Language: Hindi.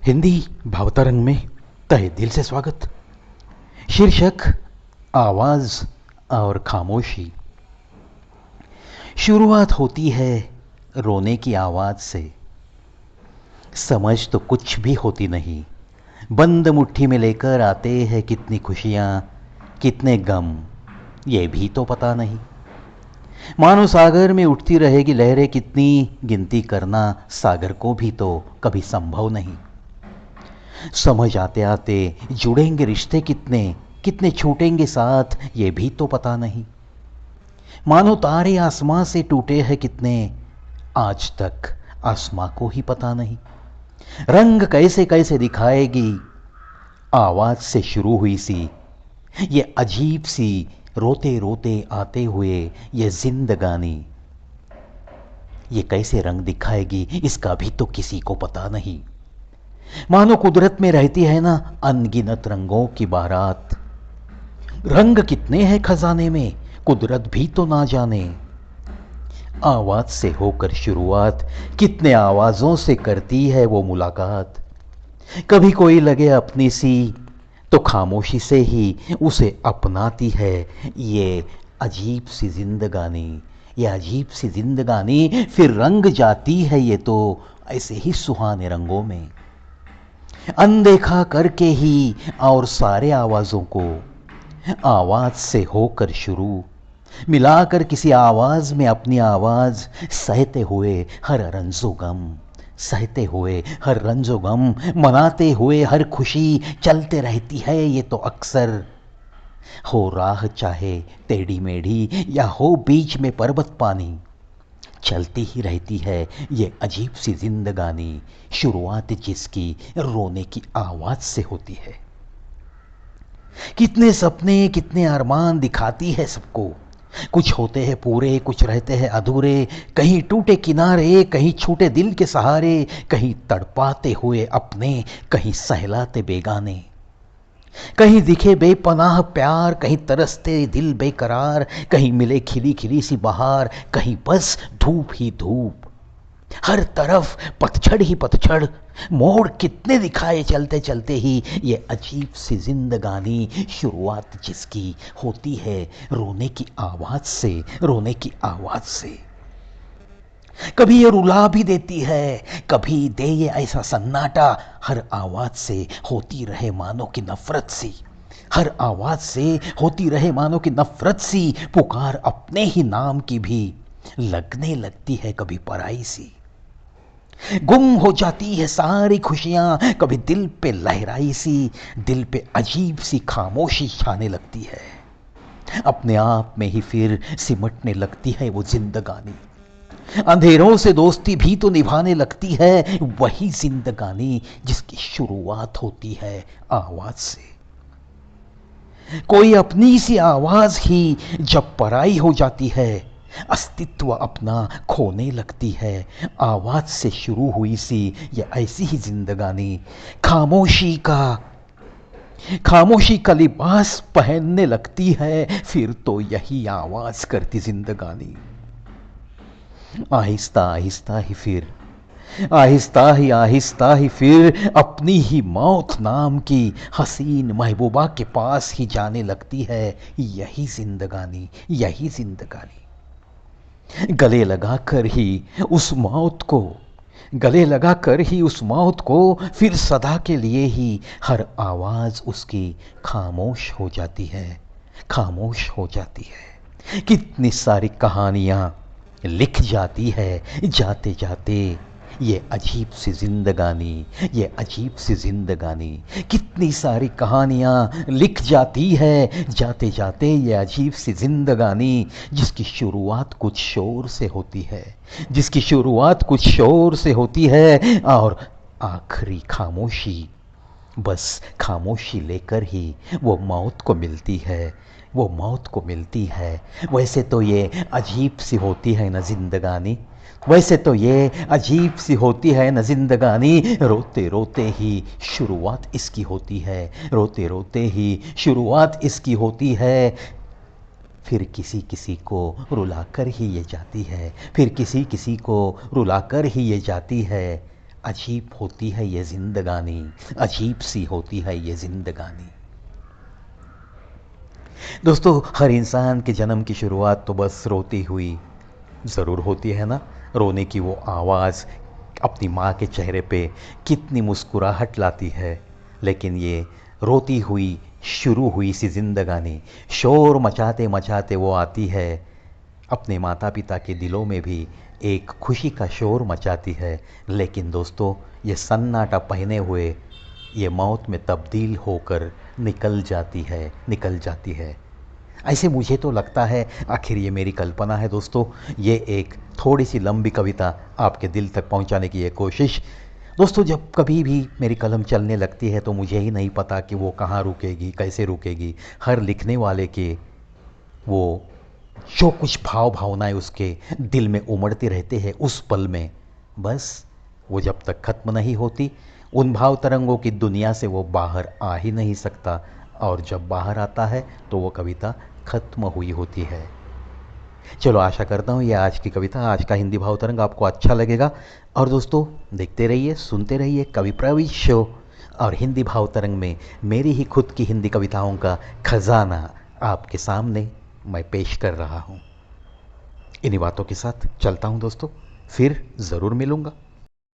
हिंदी भावतरंग में तहे दिल से स्वागत। शीर्षक आवाज और खामोशी। शुरुआत होती है रोने की आवाज से। समझ तो कुछ भी होती नहीं। बंद मुट्ठी में लेकर आते हैं कितनी खुशियां, कितने गम, ये भी तो पता नहीं। मानो सागर में उठती रहेगी लहरें, कितनी गिनती करना सागर को भी तो कभी संभव नहीं। समझ आते आते जुड़ेंगे रिश्ते कितने, कितने छूटेंगे साथ, ये भी तो पता नहीं। मानो तारे आसमां से टूटे हैं कितने, आज तक आसमां को ही पता नहीं। रंग कैसे कैसे दिखाएगी आवाज से शुरू हुई सी, ये अजीब सी रोते रोते आते हुए ये जिंदगानी। ये कैसे रंग दिखाएगी इसका भी तो किसी को पता नहीं। मानो कुदरत में रहती है ना अनगिनत रंगों की बारात। रंग कितने हैं खजाने में कुदरत भी तो ना जाने। आवाज से होकर शुरुआत, कितने आवाजों से करती है वो मुलाकात। कभी कोई लगे अपनी सी तो खामोशी से ही उसे अपनाती है ये अजीब सी जिंदगानी। ये अजीब सी जिंदगानी फिर रंग जाती है ये तो ऐसे ही सुहाने रंगों में। अनदेखा करके ही और सारे आवाजों को आवाज से होकर शुरू, मिलाकर किसी आवाज में अपनी आवाज, सहते हुए हर रंजो गम, सहते हुए हर रंजो गम, मनाते हुए हर खुशी चलते रहती है ये तो अक्सर। हो राह चाहे टेढ़ी मेढ़ी या हो बीच में पर्वत पानी, चलती ही रहती है ये अजीब सी जिंदगानी। शुरुआत जिसकी रोने की आवाज से होती है। कितने सपने कितने अरमान दिखाती है सबको। कुछ होते हैं पूरे, कुछ रहते हैं अधूरे। कहीं टूटे किनारे, कहीं छूटे दिल के सहारे, कहीं तड़पाते हुए अपने, कहीं सहलाते बेगाने। कहीं दिखे बेपनाह प्यार, कहीं तरसते दिल बेकरार, कहीं मिले खिली खिली सी बहार, कहीं बस धूप ही धूप। हर तरफ पतझड़ ही पतझड़, मोड़ कितने दिखाए चलते चलते ही ये अजीब सी जिंदगानी। शुरुआत जिसकी होती है रोने की आवाज से, रोने की आवाज से। कभी ये रुला भी देती है, कभी दे ये ऐसा सन्नाटा। हर आवाज से होती रहे मानो की नफरत सी, हर आवाज से होती रहे मानो की नफरत सी। पुकार अपने ही नाम की भी लगने लगती है कभी पराई सी। गुम हो जाती है सारी खुशियां, कभी दिल पे लहराई सी, दिल पे अजीब सी खामोशी छाने लगती है। अपने आप में ही फिर सिमटने लगती है वो जिंदगानी। अंधेरों से दोस्ती भी तो निभाने लगती है वही जिंदगानी जिसकी शुरुआत होती है आवाज से। कोई अपनी सी आवाज ही जब पराई हो जाती है, अस्तित्व अपना खोने लगती है। आवाज से शुरू हुई सी ये ऐसी ही जिंदगानी खामोशी का लिबास पहनने लगती है, फिर तो यही आवाज करती जिंदगानी। आहिस्ता आहिस्ता ही फिर, आहिस्ता ही फिर अपनी ही मौत नाम की हसीन महबूबा के पास ही जाने लगती है यही जिंदगानी, यही जिंदगानी। गले लगाकर ही उस मौत को, गले लगाकर ही उस मौत को फिर सदा के लिए ही हर आवाज उसकी खामोश हो जाती है, खामोश हो जाती है। कितनी सारी कहानियां लिख जाती है जाते जाते ये अजीब सी जिंदगानी, ये अजीब सी जिंदगानी। कितनी सारी कहानियां लिख जाती है जाते जाते ये अजीब सी जिंदगानी, जिसकी शुरुआत कुछ शोर से होती है, जिसकी शुरुआत कुछ शोर से होती है और आखिरी खामोशी, बस खामोशी लेकर ही वो मौत को मिलती है, वो मौत को मिलती है। वैसे तो ये अजीब सी होती है न जिंदगानी, वैसे तो ये अजीब सी होती है न जिंदगानी। रोते रोते ही शुरुआत इसकी होती है, रोते रोते ही शुरुआत इसकी होती है। फिर किसी किसी को रुलाकर ही ये जाती है, फिर किसी किसी को रुलाकर ही ये जाती है। अजीब होती है ये जिंदगानी, अजीब सी होती है ये जिंदगानी। दोस्तों, हर इंसान के जन्म की शुरुआत तो बस रोती हुई ज़रूर होती है ना। रोने की वो आवाज़ अपनी माँ के चेहरे पे कितनी मुस्कुराहट लाती है। लेकिन ये रोती हुई शुरू हुई सी जिंदगानी शोर मचाते मचाते वो आती है, अपने माता पिता के दिलों में भी एक खुशी का शोर मचाती है। लेकिन दोस्तों, ये सन्नाटा पहने हुए ये मौत में तब्दील होकर निकल जाती है, निकल जाती है। ऐसे मुझे तो लगता है, आखिर ये मेरी कल्पना है दोस्तों, ये एक थोड़ी सी लंबी कविता आपके दिल तक पहुंचाने की ये कोशिश। दोस्तों, जब कभी भी मेरी कलम चलने लगती है तो मुझे ही नहीं पता कि वो कहाँ रुकेगी, कैसे रुकेगी। हर लिखने वाले के वो जो कुछ भाव भावनाएं उसके दिल में उमड़ते रहते हैं उस पल में, बस वो जब तक खत्म नहीं होती उन भाव तरंगों की दुनिया से वो बाहर आ ही नहीं सकता। और जब बाहर आता है तो वो कविता खत्म हुई होती है। चलो, आशा करता हूँ ये आज की कविता, आज का हिंदी भाव तरंग आपको अच्छा लगेगा। और दोस्तों, देखते रहिए, सुनते रहिए कवि प्रवीश शो। और हिंदी भाव तरंग में मेरी ही खुद की हिंदी कविताओं का खजाना आपके सामने मैं पेश कर रहा हूँ। इन्हीं बातों के साथ चलता हूँ दोस्तों, फिर ज़रूर मिलूँगा।